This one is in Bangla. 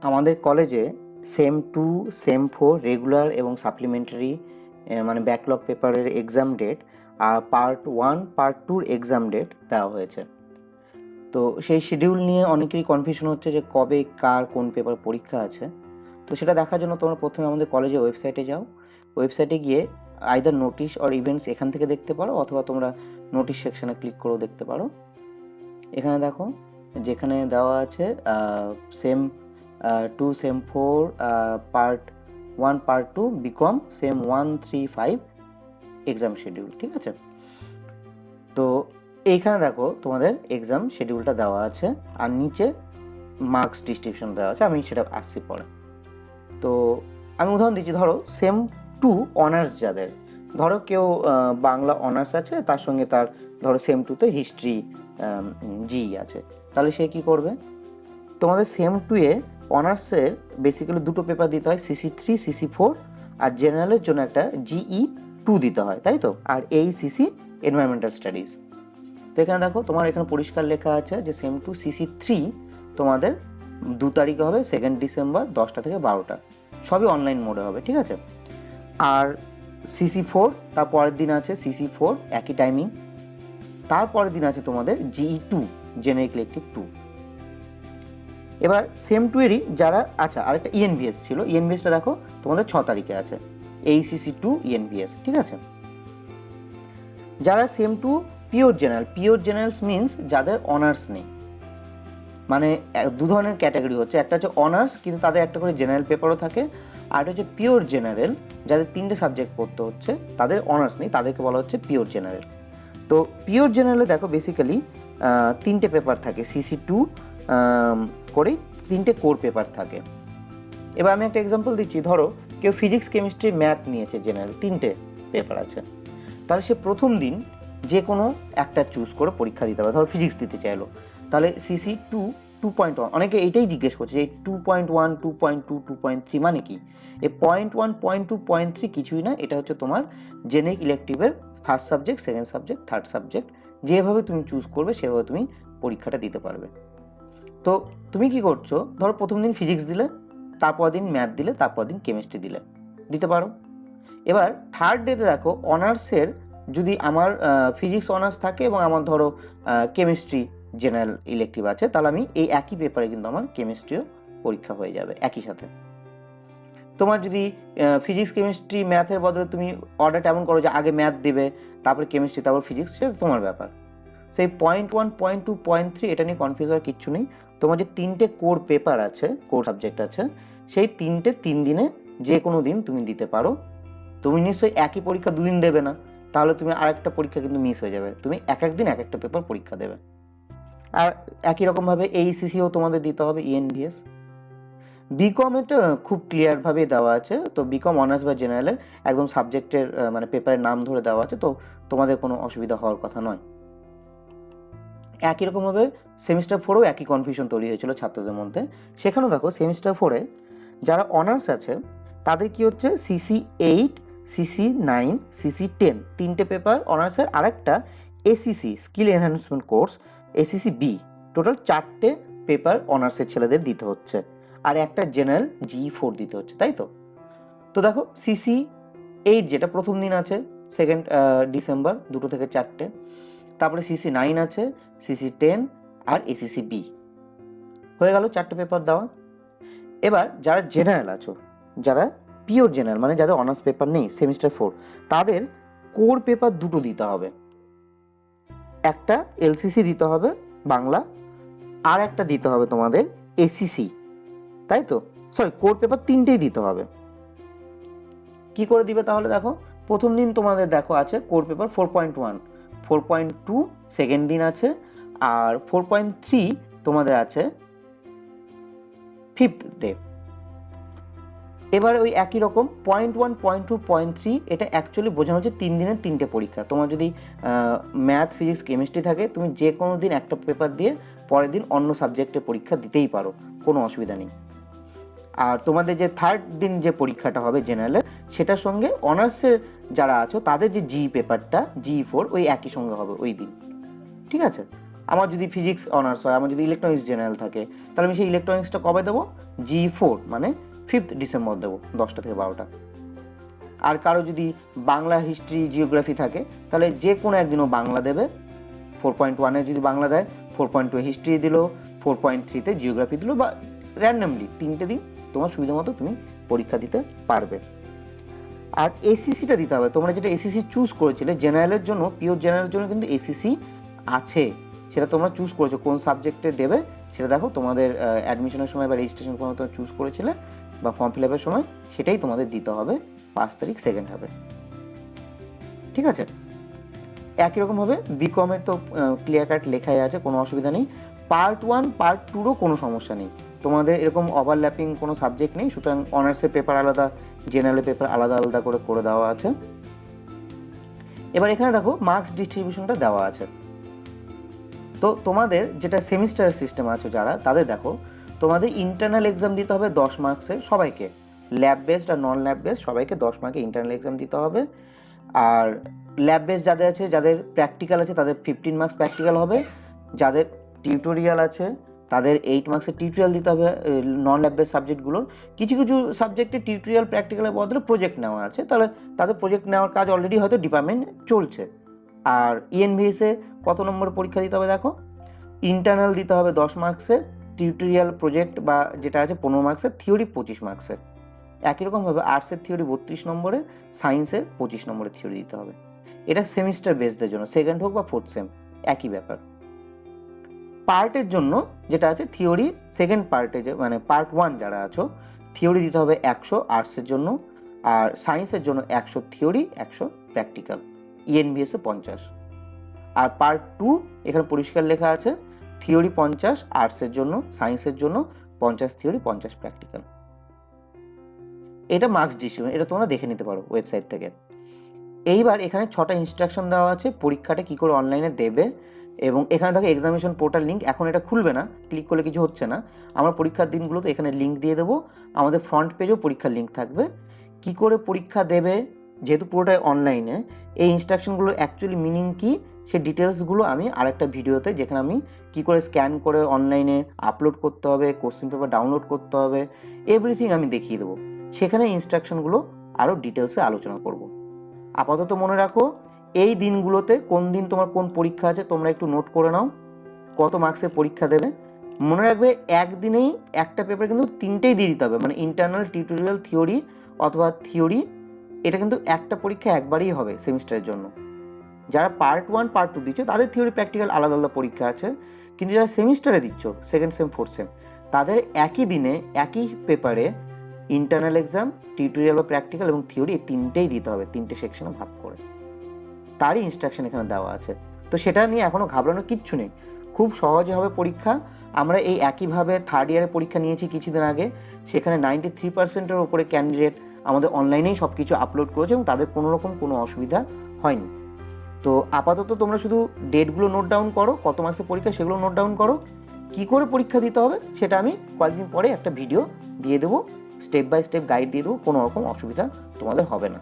আমাদের কলেজে সেম 2, সেম 4 রেগুলার এবং সাপ্লিমেন্টারি মানে ব্যাকলগ পেপারের এক্সাম ডেট আর পার্ট 1 পার্ট 2 এক্সাম ডেট দেওয়া হয়েছে। তো সেই শিডিউল নিয়ে অনেকেরই কনফিউশন হচ্ছে যে কবে কার কোন পেপার পরীক্ষা আছে। তো সেটা দেখার জন্য তোমরা প্রথমে আমাদের কলেজের ওয়েবসাইটে যাও। ওয়েবসাইটে গিয়ে আইদার নোটিশ অর ইভেন্টস এখান থেকে দেখতে পারো, অথবা তোমরা নোটিশ সেকশনে ক্লিক করেও দেখতে পারো। এখানে দেখো যেখানে দেওয়া আছে sem 2, sem 4, part 1, part 2, BCom sem 1, 3, 5 exam schedule. ঠিক আছে, তো এইখানে দেখো তোমাদের এক্সাম শিডিউলটা দেওয়া আছে আর নিচে মার্কস ডিস্ট্রিবিউশন দেওয়া আছে। আমি সেটা আসছি পরে। তো আমি উদাহরণ দিচ্ছি, ধরো সেম 2 অনার্স যাদের, ধরো কেউ বাংলা অনার্স আছে, তার সঙ্গে তার ধরো সেম 2তে হিস্ট্রি জি আছে, তাহলে সে কি করবে? তোমাদের সেম 2-এ অনার্সের বেসিক্যালি দুটো পেপার দিতে হয়, CC3, CC4, আর জেনারেলের জন্য একটা GE2 দিতে হয়, তাই তো? আর ACC এনভায়রনমেন্টাল স্টাডিজ। তো এখানে দেখো তোমার এখানে পরিষ্কার লেখা আছে যে সেম 2 CC3 তোমাদের 2 তারিখে হবে, 2 ডিসেম্বর 10টা থেকে 12টা, সবই অনলাইন মোডে হবে। ঠিক আছে, আর CC4 তার পরের দিন আছে CC4 একই টাইমিং, তারপরের দিন আছে তোমাদের GE2 জেনারিক ইলেকটিভ 2। এবার সেম 2-এরই যারা, আচ্ছা আরেকটা ENVS ছিল, ENVSটা দেখো তোমাদের 6 তারিখে আছে, ACC2 ENVS। ঠিক আছে, যারা সেম 2 পিওর জেনারেলস মিনস যাদের অনার্স নেই, মানে দু ধরনের ক্যাটাগরি হচ্ছে, একটা হচ্ছে অনার্স কিন্তু তাদের একটা করে জেনারেল পেপারও থাকে, আর একটা হচ্ছে পিওর জেনারেল যাদের 3টে সাবজেক্ট পড়তে হচ্ছে, তাদের অনার্স নেই, তাদেরকে বলা হচ্ছে পিওর জেনারেল। তো পিওর জেনারেলে দেখো বেসিক্যালি 3টে পেপার থাকে, CC2 করেই 3টে কোর পেপার থাকে। এবার আমি একটা এক্সাম্পল দিচ্ছি, ধরো কেউ ফিজিক্স, কেমিস্ট্রি, ম্যাথ নিয়েছে জেনারেল, 3টে পেপার আছে, তাহলে সে প্রথম দিন যে কোনো একটা চুজ করে পরীক্ষা দিতে পারে। ধরো ফিজিক্স দিতে চাইলো, তাহলে CC2 2.1, অনেকে এইটাই জিজ্ঞেস করছে যে 2.1, 2.2, 2.3 মানে কি? এই 0.1, 0.2, 0.3 কিছুই না, এটা হচ্ছে তোমার জেনারিক ইলেকটিভের first subject, second subject, third subject, যেভাবে তুমি চুজ করবে সেভাবে তুমি পরীক্ষাটা দিতে পারবে। তো তুমি কি করছো, ধরো প্রথম দিন ফিজিক্স দিলে, তারপর দিন ম্যাথ দিলে, তারপর দিন কেমিস্ট্রি দিতে পারো। এবার থার্ড ডেতে দেখো অনার্সের যদি আমার ফিজিক্স অনার্স থাকে এবং আমার ধরো কেমিস্ট্রি জেনারেল ইলেকটিভ আছে, তাহলে আমি এই একই পেপারে কিন্তু আমার কেমিস্ট্রিও পরীক্ষা হয়ে যাবে একই সাথে। তোমার যদি ফিজিক্স, কেমিস্ট্রি, ম্যাথের বদলে তুমি অর্ডারটা এমন করো যে আগে ম্যাথ দেবে, তারপর কেমিস্ট্রি, তারপর ফিজিক্স, সেটা তোমার ব্যাপার। সেই 0.1, 0.2, 0.3 এটা নিয়ে কনফিউজ হওয়ার কিচ্ছু নেই। তোমার যে 3টে কোর পেপার আছে, কোর সাবজেক্ট আছে, সেই 3টে 3 দিনে যে কোনো দিন তুমি দিতে পারো। তুমি নিশ্চয়ই একই পরীক্ষা 2 দিন দেবে না, তাহলে তুমি আরেকটা পরীক্ষা কিন্তু মিস হয়ে যাবে, তুমি এক দিন এক একটা পেপার পরীক্ষা দেবে। আর একই রকমভাবে ACCও তোমাদের দিতে হবে, ENVS। বিকম এটা খুব ক্লিয়ারভাবে দেওয়া আছে, তো বিকম অনার্স বা জেনারেলের একদম সাবজেক্টের মানে পেপারের নাম ধরে দেওয়া আছে, তো তোমাদের কোনো অসুবিধা হওয়ার কথা নয়। একই রকমভাবে সেমিস্টার 4-এও একই কনফিউশন তৈরি হয়েছিল ছাত্রদের মধ্যে। সেখানেও দেখো সেমিস্টার 4-এ যারা অনার্স আছে তাদের কি হচ্ছে CC8, CC9, CC10 3টে পেপার অনার্সের, আরেকটা ACC skill enhancement course, ACC-B, total 4টে পেপার অনার্সের ছেলেদের দিতে হচ্ছে, আর একটা জেনারেল GE4 দিতে হচ্ছে, তাই তো? তো দেখো CC8 যেটা প্রথম দিন আছে 2 ডিসেম্বর 2টো থেকে 4টে, তারপরে CC9 আছে, CC10 আর ACC-B, হয়ে গেল 4টে পেপার দেওয়া। এবার যারা জেনারেল আছো, যারা পিওর জেনারেল মানে যাদের অনার্স পেপার নেই সেমিস্টার 4, তাদের কোর পেপার দুটো দিতে হবে, একটা LCC দিতে হবে বাংলা, আর একটা দিতে হবে তোমাদের ACC, তাই তো? সরি, কোর পেপার 3টেই দিতে হবে। কি করে দিবে তাহলে? দেখো প্রথম দিন তোমাদের দেখো আছে কোর পেপার 4.1, 4.2 সেকেন্ড দিন আছে, আর 4.3 তোমাদের আছে ফিফথ ডে। এবার ওই একই রকম 0.1, 0.2, 0.3 এটা অ্যাকচুয়ালি বোঝানো হচ্ছে 3 দিনের 3টে পরীক্ষা। তোমার যদি ম্যাথ, ফিজিক্স, কেমিস্ট্রি থাকে, তুমি যে কোনো দিন একটা পেপার দিয়ে পরের দিন অন্য সাবজেক্টের পরীক্ষা দিতেই পারো, কোনো অসুবিধা নেই। আর তোমাদের যে থার্ড দিন যে পরীক্ষাটা হবে জেনারেলের, সেটার সঙ্গে অনার্সের যারা আছো তাদের যে GE পেপারটা GE4 ওই একই সঙ্গে হবে ওই দিন। ঠিক আছে, আমার যদি ফিজিক্স অনার্স হয়, আমার যদি ইলেকট্রনিক্স জেনারেল থাকে, তাহলে আমি সেই ইলেকট্রনিক্সটা কবে দেবো? G4 মানে 5th ডিসেম্বর দেবো 10টা থেকে 12টা। আর কারো যদি বাংলা, হিস্ট্রি, জিওগ্রাফি থাকে, তাহলে যে কোনো একদিনও বাংলা দেবে। 4.1-এ যদি বাংলা দেয়, 4.2-এ হিস্ট্রি দিল, 4.3-তে জিওগ্রাফি দিল, বা র্যান্ডমলি 3টে দিন তোমার সুবিধা মতো তুমি পরীক্ষা দিতে পারবে। আর এসিসিটা দিতে হবে। তোমরা যেটা এসিসি চুজ করেছিলে জেনারেলের জন্য, পিওর জেনারেলের জন্য কিন্তু এসিসি আছে, সেটা তোমরা চুজ করেছো কোন সাবজেক্টে দেবে সেটা দেখো তোমাদের অ্যাডমিশনের সময় বা রেজিস্ট্রেশন সময় তোমরা চুজ করেছিলে বা ফর্ম ফিল আপের সময়, সেটাই তোমাদের দিতে হবে 5 তারিখ সেকেন্ড হাফে। ঠিক আছে? একই রকমভাবে বিকমের তো ক্লিয়ার কাট লেখাই আছে, কোনো অসুবিধা নেই। পার্ট 1 পার্ট 2রও কোনো সমস্যা নেই, তোমাদের এরকম ওভারল্যাপিং কোনো সাবজেক্ট নেই, সুতরাং অনার্সের পেপার আলাদা, জেনারেলের পেপার আলাদা আলাদা করে দেওয়া আছে। এবার এখানে দেখো মার্কস ডিস্ট্রিবিউশনটা দেওয়া আছে। তো তোমাদের যেটা সেমিস্টার সিস্টেম আছে যারা, তাদের দেখো তোমাদের ইন্টারনাল এক্সাম দিতে হবে 10 মার্কসের সবাইকে, ল্যাব বেসড আর নন ল্যাব বেসড সবাইকে 10 মার্কের ইন্টারনাল এক্সাম দিতে হবে। আর ল্যাব বেস যাদের আছে, যাদের প্র্যাকটিক্যাল আছে, তাদের 15 মার্কস প্র্যাকটিক্যাল হবে। যাদের টিউটোরিয়াল আছে তাদের 8 মার্কসের টিউটোরিয়াল দিতে হবে নন ল্যাব বেস সাবজেক্টগুলোর। কিছু কিছু সাবজেক্টে টিউটোরিয়াল প্র্যাকটিক্যালের বদলে প্রজেক্ট নেওয়া আছে, তাহলে তাদের প্রজেক্ট নেওয়ার কাজ অলরেডি হয়তো ডিপার্টমেন্ট চলছে। আর ইএনভিএসে কত নম্বর পরীক্ষা দিতে হবে দেখো, ইন্টারনাল দিতে হবে 10 মার্কসের, টিউটোরিয়াল প্রজেক্ট বা যেটা আছে 15 মার্কসের, থিওরি 25 মার্কসের। একই রকমভাবে আর্টসের থিওরি 32 নম্বরের, সায়েন্সের 25 নম্বরের থিওরি দিতে হবে। এটা সেমিস্টার বেসদের জন্য, সেকেন্ড হোক বা 4th সেম একই ব্যাপার। পার্টের জন্য যেটা আছে থিওরি সেকেন্ড পার্টে, যে মানে পার্ট 1 যারা আছো, থিওরি দিতে হবে 100 আর্টসের জন্য, আর সায়েন্সের জন্য 100 থিওরি 100 প্র্যাকটিক্যাল, ইএনভিএসে 50। আর পার্ট 2 এখানে পরিষ্কার লেখা আছে থিওরি 50 আর্টসের জন্য, সায়েন্সের জন্য 50 থিওরি 50 প্র্যাকটিক্যাল। এটা মার্কস ডিস্ট্রিবিউশন, এটা তোমরা দেখে নিতে পারো ওয়েবসাইট থেকে। এইবার এখানে 6টা ইনস্ট্রাকশন দেওয়া আছে পরীক্ষাটা কী করে অনলাইনে দেবে। এবং এখানে দেখো এক্সামিনেশন পোর্টাল লিঙ্ক, এখন এটা খুলবে না, ক্লিক করলে কিছু হচ্ছে না। আমরা পরীক্ষার দিনগুলোতে এখানে লিঙ্ক দিয়ে দেবো, আমাদের ফ্রন্ট পেজেও পরীক্ষার লিঙ্ক থাকবে। কি করে পরীক্ষা দেবে, যেহেতু পুরোটাই অনলাইনে, এই ইনস্ট্রাকশনগুলোর অ্যাকচুয়ালি মিনিং কী সেই ডিটেলসগুলো আমি আরেকটা ভিডিওতে, যেখানে আমি কী করে স্ক্যান করে অনলাইনে আপলোড করতে হবে, কোশ্চেন পেপার ডাউনলোড করতে হবে, এভরিথিং আমি দেখিয়ে দেবো। সেখানে ইনস্ট্রাকশনগুলো আরও ডিটেলসে আলোচনা করব। আপাতত মনে রাখো এই দিনগুলোতে কোন দিন তোমার কোন পরীক্ষা আছে তোমরা একটু নোট করে নাও, কত মার্কসের পরীক্ষা দেবে। মনে রাখবে একদিনেই একটা পেপার কিন্তু 3টেই দিয়ে দিতে হবে, মানে ইন্টারনাল, টিউটোরিয়াল, থিওরি অথবা থিওরি, এটা কিন্তু একটা পরীক্ষা একবারই হবে সেমিস্টারের জন্য। যারা পার্ট 1 পার্ট 2 দিচ্ছ তাদের থিওরি প্র্যাকটিক্যাল আলাদা আলাদা পরীক্ষা আছে, কিন্তু যারা সেমিস্টারে দিচ্ছ সেকেন্ড সেম 4th সেম, তাদের একই দিনে একই পেপারে ইন্টারনাল এক্সাম, টিউটোরিয়াল বা প্র্যাকটিক্যাল এবং থিওরি, এই 3টেই দিতে হবে, 3টে সেকশনে ভাগ করে। তারই ইনস্ট্রাকশন এখানে দেওয়া আছে। তো সেটা নিয়ে এখনও ঘাবড়ানোর কিচ্ছু নেই, খুব সহজে হবে পরীক্ষা। আমরা এই একইভাবে থার্ড ইয়ারের পরীক্ষা নিয়েছি কিছুদিন আগে, সেখানে 93%-এর ওপরে ক্যান্ডিডেট আমাদের অনলাইনেই সব কিছু আপলোড করেছে এবং তাদের কোনো রকম কোনো অসুবিধা হয়নি। তো আপাতত তোমরা শুধু ডেটগুলো নোট ডাউন করো, কত মার্কসের পরীক্ষা সেগুলো নোট ডাউন করো। কী করে পরীক্ষা দিতে হবে সেটা আমি কয়েকদিন পরে একটা ভিডিও দিয়ে দেবো, স্টেপ বাই স্টেপ গাইড দিয়ে দেবো, কোনো রকম অসুবিধা তোমাদের হবে না।